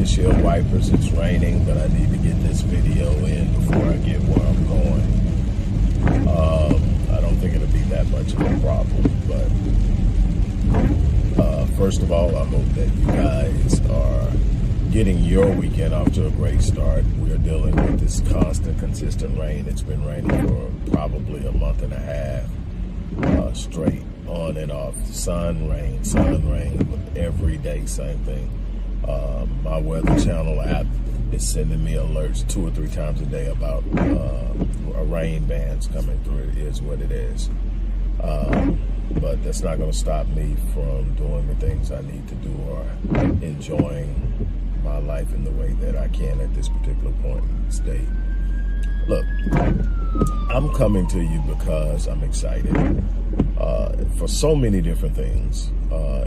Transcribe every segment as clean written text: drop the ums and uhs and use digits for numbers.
windshield wipers. It's raining, but I need to get this video in before I get where I'm going. I don't think it'll be that much of a problem, but first of all, I hope that you guys are getting your weekend off to a great start. We are dealing with this constant, consistent rain. It's been raining for probably a month and a half straight, on and off. Sun, rain, every day, same thing. My Weather Channel app is sending me alerts 2 or 3 times a day about rain bands coming through. It is what it is. But that's not going to stop me from doing the things I need to do or enjoying my life in the way that I can at this particular point in the state. Look, I'm coming to you because I'm excited for so many different things.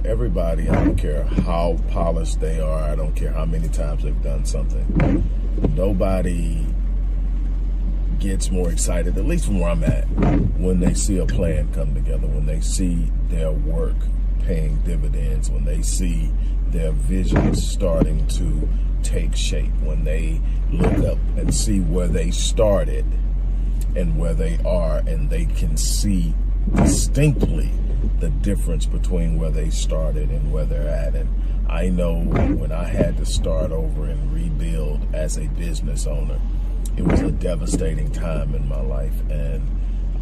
Everybody, I don't care how polished they are, I don't care how many times they've done something, nobody gets more excited, at least from where I'm at, when they see a plan come together, when they see their work paying dividends, when they see their visions starting to take shape, when they look up and see where they started and where they are, and they can see distinctly the difference between where they started and where they're at. And I know when I had to start over and rebuild as a business owner, it was a devastating time in my life, and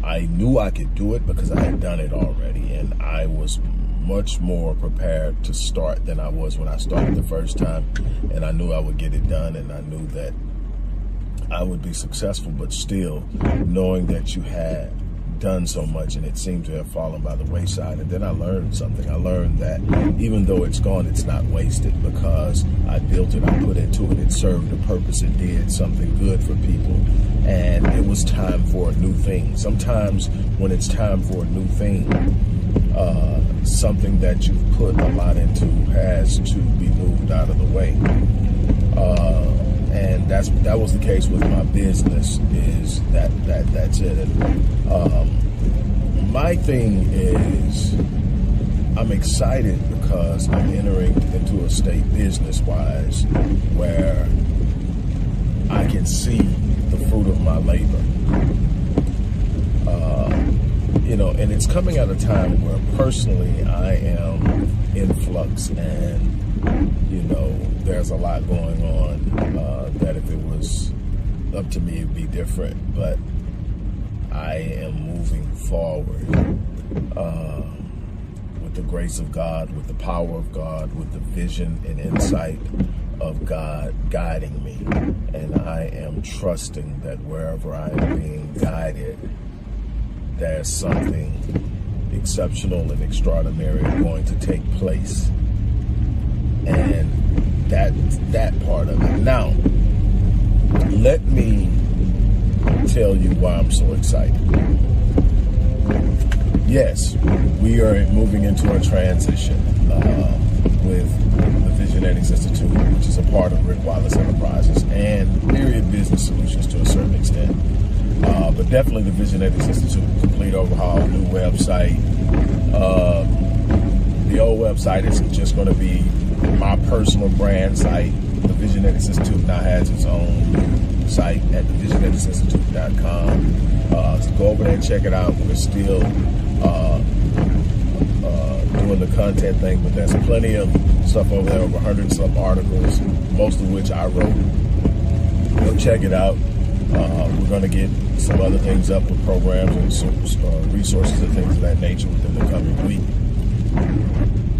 I knew I could do it because I had done it already, and I was much more prepared to start than I was when I started the first time, and I knew I would get it done, and I knew that I would be successful. But still, knowing that you had done so much and it seemed to have fallen by the wayside. And then I learned something. I learned that even though it's gone, it's not wasted, because I built it, I put into it, it served a purpose, it did something good for people, and it was time for a new thing. Sometimes when it's time for a new thing, something that you've put a lot into has to be moved out of the way. And that was the case with my business. Is that's it. And my thing is, I'm excited because I'm entering into a state business-wise where I can see the fruit of my labor. And it's coming at a time where personally I am in flux, and there's a lot going on that if it was up to me, it'd be different. But I am moving forward with the grace of God, with the power of God, with the vision and insight of God guiding me. And I am trusting that wherever I am being guided, there's something exceptional and extraordinary going to take place. And that part of it. Now, let me tell you why I'm so excited. Yes, we are moving into a transition with the Visionetics Institute, which is a part of Wallace Enterprises and Myriad Business Solutions to a certain extent. But definitely the Visionetics Institute, complete overhaul, new website. The old website is just going to be my personal brand site. The Visionetics Institute now has its own site at thevisioneticsinstitute.com. So go over there and check it out. We're still doing the content thing, but there's plenty of stuff over there, over 100 and some articles, most of which I wrote. Go check it out. We're going to get some other things up with programs and resources and things of that nature within the coming week.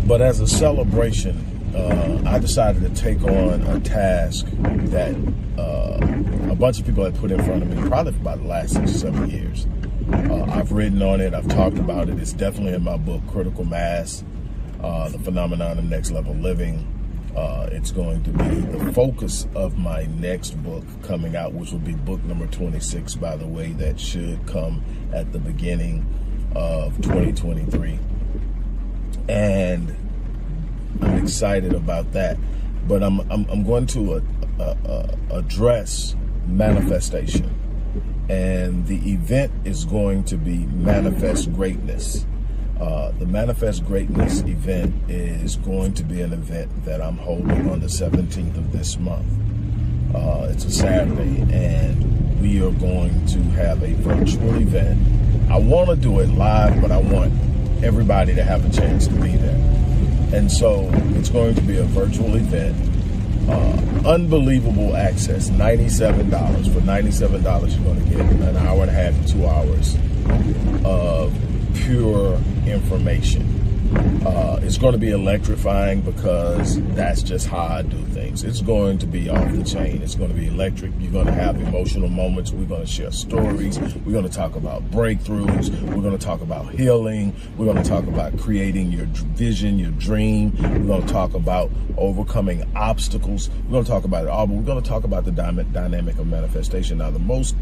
But as a celebration, I decided to take on a task that a bunch of people had put in front of me probably for about the last 6 or 7 years. I've written on it. I've talked about it. It's definitely in my book, Critical Mass, The Phenomenon of Next Level Living. It's going to be the focus of my next book coming out, which will be book number 26, by the way. That should come at the beginning of 2023. And I'm excited about that. But I'm going to address manifestation. And the event is going to be Manifest Greatness. The Manifest Greatness event is going to be an event that I'm holding on the 17th of this month. It's a Saturday, and we are going to have a virtual event. I want to do it live, but I want everybody to have a chance to be there. And so it's going to be a virtual event. Unbelievable access, $97. For $97, you're going to get an hour and a half to 2 hours of pure information. It's going to be electrifying because that's just how I do things. It's going to be off the chain. It's going to be electric. You're going to have emotional moments. We're going to share stories. We're going to talk about breakthroughs. We're going to talk about healing. We're going to talk about creating your vision, your dream. We're going to talk about overcoming obstacles. We're going to talk about it all, but we're going to talk about the dynamic of manifestation. Now, the most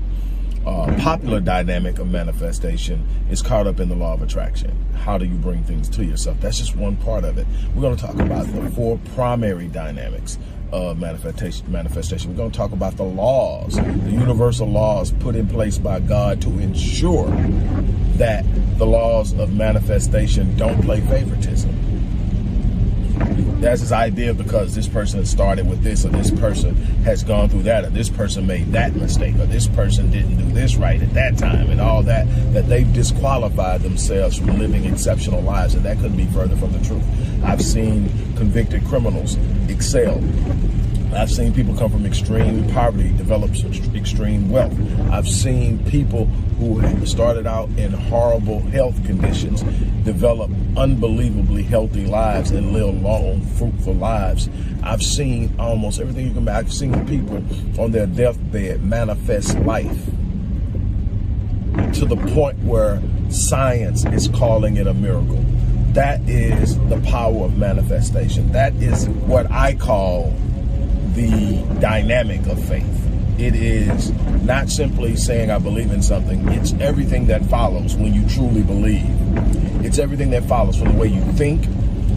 popular dynamic of manifestation is caught up in the law of attraction. How do you bring things to yourself? That's just one part of it. We're going to talk about the 4 primary dynamics of manifestation. We're going to talk about the laws, the universal laws put in place by God to ensure that the laws of manifestation don't play favoritism. That's his idea because this person started with this, or this person has gone through that, or this person made that mistake, or this person didn't do this right at that time, and all that they've disqualified themselves from living exceptional lives, and that couldn't be further from the truth. I've seen convicted criminals excel. I've seen people come from extreme poverty, develop extreme wealth. I've seen people who started out in horrible health conditions develop unbelievably healthy lives and live long, fruitful lives. I've seen almost everything you can imagine. I've seen people on their deathbed manifest life to the point where science is calling it a miracle. That is the power of manifestation. That is what I call the dynamic of faith. It is not simply saying I believe in something. It's everything that follows when you truly believe. It's everything that follows, from the way you think,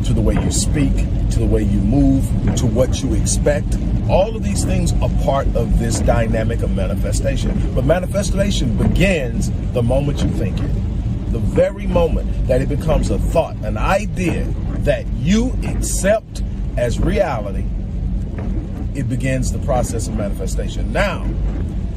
to the way you speak, to the way you move, to what you expect. All of these things are part of this dynamic of manifestation. But manifestation begins the moment you think it. The very moment that it becomes a thought, an idea that you accept as reality, it begins the process of manifestation. Now,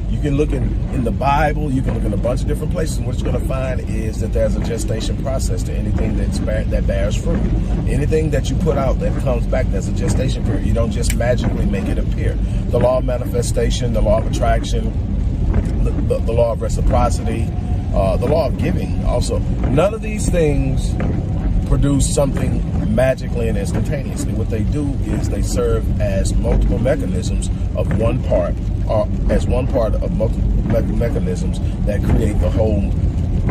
you can look in the Bible, you can look in a bunch of different places, and what you're going to find is that there's a gestation process to anything that bears fruit. Anything that you put out that comes back, there's a gestation period. You don't just magically make it appear. The law of manifestation, the law of attraction, the law of reciprocity, the law of giving also. None of these things produce something magically and instantaneously. What they do is they serve as multiple mechanisms of one part, or as one part of multiple mechanisms that create the whole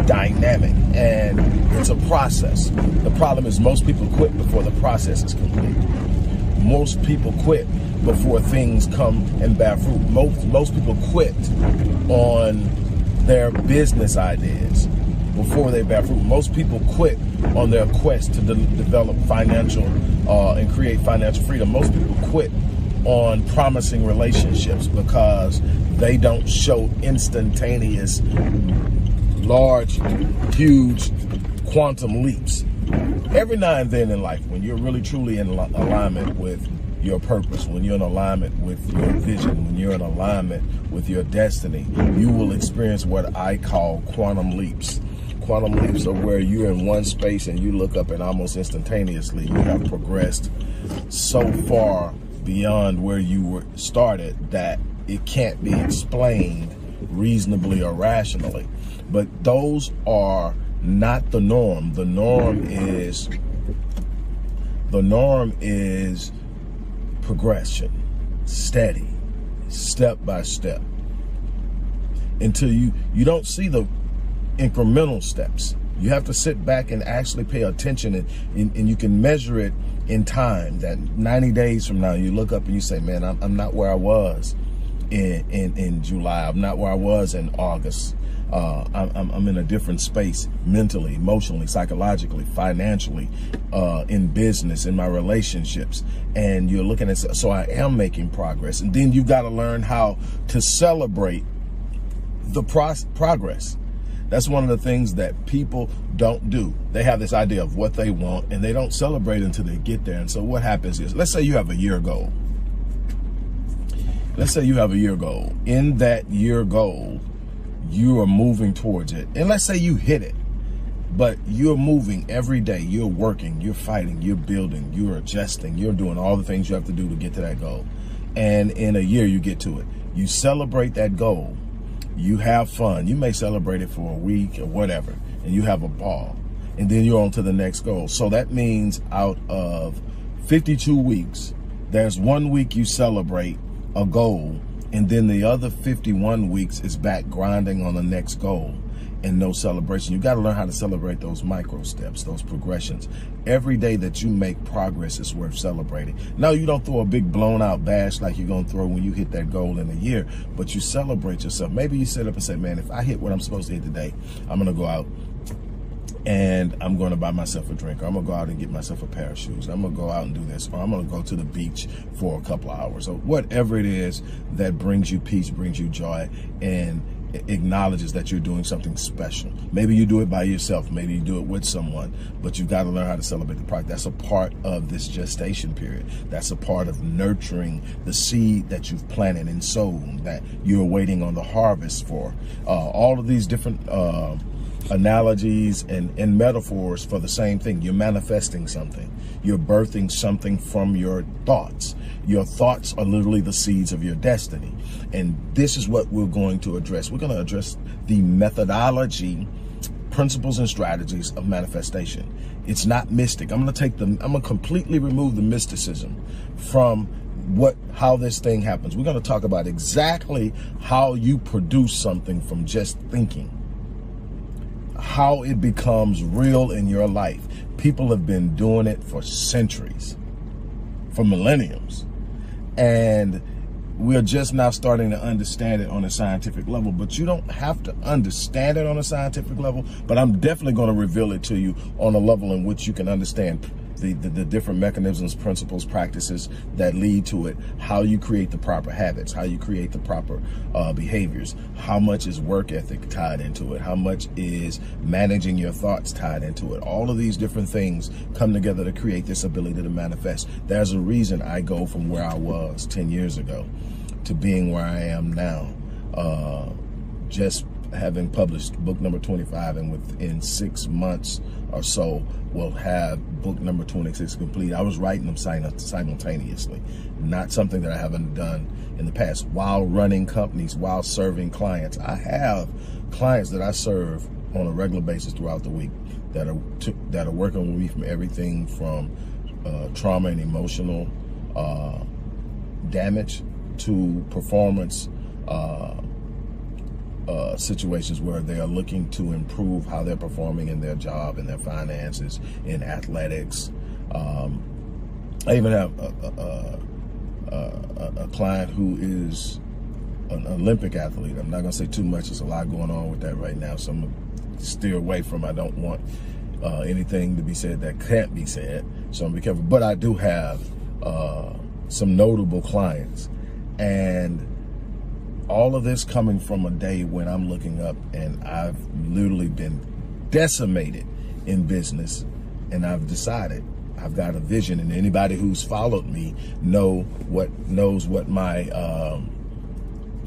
dynamic. And it's a process. The problem is most people quit before the process is complete. Most people quit before things come and bear fruit. Most people quit on their business ideas before they bear fruit. Most people quit on their quest to develop financial and create financial freedom. Most people quit on promising relationships because they don't show instantaneous, large, huge quantum leaps. Every now and then in life, when you're really truly in alignment with your purpose, when you're in alignment with your vision, when you're in alignment with your destiny, you will experience what I call quantum leaps. Quantum leaps are where you're in one space and you look up and almost instantaneously you have progressed so far beyond where you were started that it can't be explained reasonably or rationally. But those are not the norm. The norm is progression, steady, step by step, until you don't see the incremental steps. You have to sit back and actually pay attention, and you can measure it in time. That 90 days from now, you look up and you say, man, I'm not where I was in July. I'm not where I was in August. I'm in a different space mentally, emotionally, psychologically, financially, in business, in my relationships. And you're looking at, so I am making progress. And then you've got to learn how to celebrate the progress. That's one of the things that people don't do. They have this idea of what they want, and they don't celebrate until they get there. And so what happens is, let's say you have a year goal. Let's say you have a year goal. In that year goal, you are moving towards it. And let's say you hit it, but you're moving every day. You're working, you're fighting, you're building, you're adjusting, you're doing all the things you have to do to get to that goal. And in a year, you get to it. You celebrate that goal. You have fun. You may celebrate it for a week or whatever, and you have a ball. And then you're on to the next goal. So that means out of 52 weeks, there's 1 week you celebrate a goal, and then the other 51 weeks is back grinding on the next goal and no celebration. You got to learn how to celebrate those micro steps, those progressions. Every day that you make progress is worth celebrating. No, you don't throw a big blown out bash like you're going to throw when you hit that goal in a year, but you celebrate yourself. Maybe you sit up and say, man, if I hit what I'm supposed to hit today, I'm going to go out and I'm going to buy myself a drink, or I'm going to go out and get myself a pair of shoes. I'm going to go out and do this, or I'm going to go to the beach for a couple of hours, or whatever it is that brings you peace, brings you joy, and acknowledges that you're doing something special. Maybe you do it by yourself, maybe you do it with someone, but you've got to learn how to celebrate the product. That's a part of this gestation period. That's a part of nurturing the seed that you've planted and sown, that you're waiting on the harvest for. All of these different analogies and metaphors for the same thing. You're manifesting something. You're birthing something from your thoughts. Your thoughts are literally the seeds of your destiny. And this is what we're going to address. We're going to address the methodology, principles, and strategies of manifestation. It's not mystic. I'm going to completely remove the mysticism from how this thing happens. We're going to talk about exactly how you produce something from just thinking, how it becomes real in your life. People have been doing it for centuries, for millenniums, and we're just now starting to understand it on a scientific level. But you don't have to understand it on a scientific level, but I'm definitely going to reveal it to you on a level in which you can understand the different mechanisms, principles, practices that lead to it, how you create the proper habits, how you create the proper behaviors, how much is work ethic tied into it, how much is managing your thoughts tied into it. All of these different things come together to create this ability to manifest. There's a reason I go from where I was 10 years ago to being where I am now, just having published book number 25, and within 6 months or so we'll have book number 26 complete. I was writing them simultaneously, not something that I haven't done in the past, while running companies, while serving clients. I have clients that I serve on a regular basis throughout the week that are working with me from everything from trauma and emotional damage to performance situations where they are looking to improve how they're performing in their job, in their finances, in athletics. I even have a client who is an Olympic athlete. I'm not going to say too much. There's a lot going on with that right now, so I'm going to steer away from. I don't want anything to be said that can't be said, so I'm going to be careful. But I do have some notable clients, and all of this coming from a day when I'm looking up and I've literally been decimated in business, and I've decided I've got a vision. And anybody who's followed me knows what my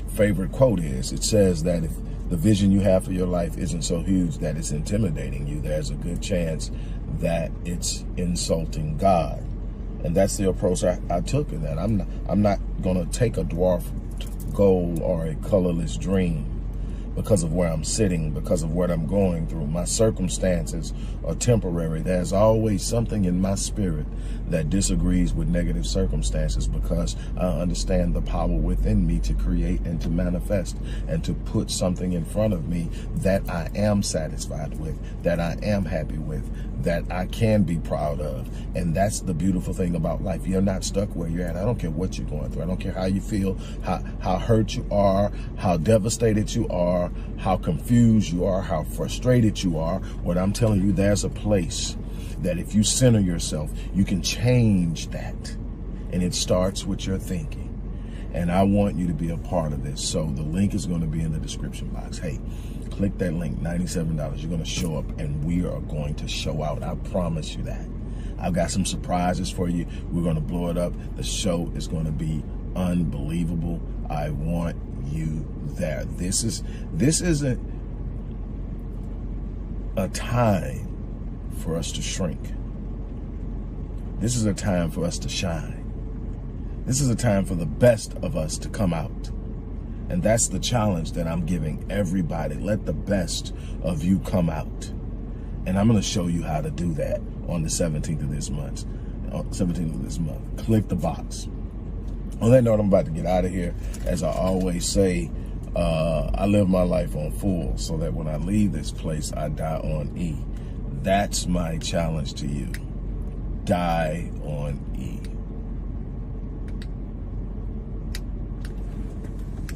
favorite quote is. It says that if the vision you have for your life isn't so huge that it's intimidating you, there's a good chance that it's insulting God. And that's the approach I took in that. I'm not going to take a dwarf goal or a colorless dream because of where I'm sitting, because of what I'm going through. My circumstances are temporary. There's always something in my spirit that disagrees with negative circumstances, because I understand the power within me to create and to manifest and to put something in front of me that I am satisfied with, that I am happy with, that I can be proud of. And that's the beautiful thing about life. You're not stuck where you're at. I don't care what you're going through. I don't care how you feel, how hurt you are, how devastated you are, how confused you are, how frustrated you are. What I'm telling you, there's a place that if you center yourself, you can change that. And it starts with your thinking. And I want you to be a part of this. So the link is going to be in the description box. Hey, Click that link, $97. You're going to show up and we are going to show out. I promise you that. I've got some surprises for you. We're going to blow it up. The show is going to be unbelievable. I want you there. This isn't a time for us to shrink. This is a time for us to shine. This is a time for the best of us to come out. And that's the challenge that I'm giving everybody. Let the best of you come out. And I'm going to show you how to do that on the 17th of this month. Click the box. On that note, I'm about to get out of here. As I always say, I live my life on full so that when I leave this place, I die on E. That's my challenge to you. Die on E.